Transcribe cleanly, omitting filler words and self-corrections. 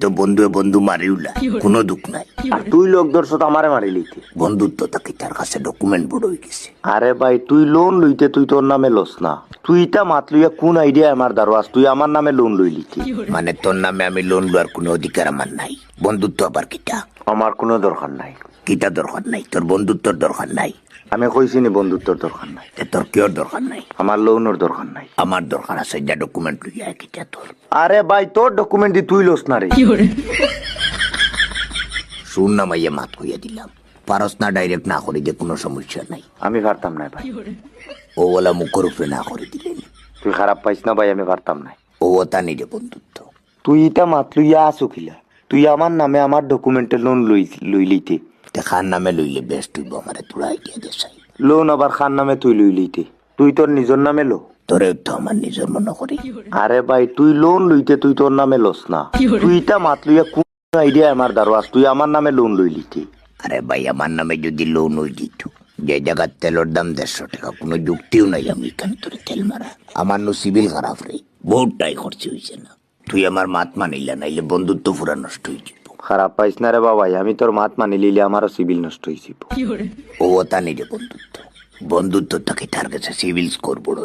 তো বন্ধু বন্ধু মারিউলা কোনো দুঃখ নাই। আর তুই লোক ধরছ তো আমারে মারি লইতে। বন্ধুত্ব তাকে তার কাছে ডকুমেন্ট বড় হয়ে গেছে। আরে ভাই তুই লোন লইতে তুই তোর নামে লস না, তুই তা মাত লইয়া কোন আইডিয়া আমার দারোয়াজ, তুই আমার নামে লোন লই লিতে। মানে তোর নামে আমি লোন লওয়ার কোনো অধিকার আমার নাই। বন্ধুত্ব আবার কিটা? আমার কোনো দরকার নাই। কিটা দরকার নাই? তোর বন্ধুত্বর দরকার নাই। আমি কইছি নি বন্ধুত্বর দরকার নাই। তোর কেউর দরকার নাই। আমার লোনের দরকার নাই। আমার দরকার আছে, যা ডকুমেন্ট লইয়া কিটা তোর। আরে ভাই তোর ডকুমেন্ট দি তুই লস না রে। শুন না মাইয়া মাত কইয়া দিলাম, পারস না ডাইরেক্ট না করে যে কোনো সমস্যা নাই। আমি পারতাম না ভাই। ও ওলা মুখের উপরে না করে দিলেন। তুই খারাপ পাইস না ভাই, আমি পারতাম না। ও তা নিরে বন্ধুত্ব। তুই ইটা মাত লইয়া আসো কিলা, তুই আমার নামে আমার ডকুমেন্টে লোন লই লইতে। খান নামে লইলে বেস্ট হইব। আমারে তোরা আইডিয়া দেশাই। লোন আবার খান নামে তুই লই লইতে, তুই তোর নিজের নামে লো। তোরে তো আমার নিজের মনে করি। আরে ভাই তুই লোন লইতে তুই তোর নামে লস না, তুই ইটা মাত লইয়া কোন আইডিয়া আমার দারোয়াজ, তুই আমার নামে লোন লই লিতে। আরে ভাই আমার নামে যদি লোন হয়ে দিত, যে জায়গার তেলের দাম 150 টাকা, কোনো যুক্তিও নাই আমি কেন তোর তেল মারা। আমার নো সিভিল খারাপ রে, বহুতটাই খরচ হয়েছে না। তুই আমার মাত মানিলা, নাইলে বন্ধুত্ব পুরা নষ্ট হয়ে যাব। খারাপ পাইস না রে বাবাই, আমি তোর মাত মানি লিলে আমারও সিভিল নষ্ট হয়েছি। ও তা নিরে বন্ধুত্ব। বন্ধুত্ব তাকে তার কাছে সিভিল স্কোর বড়।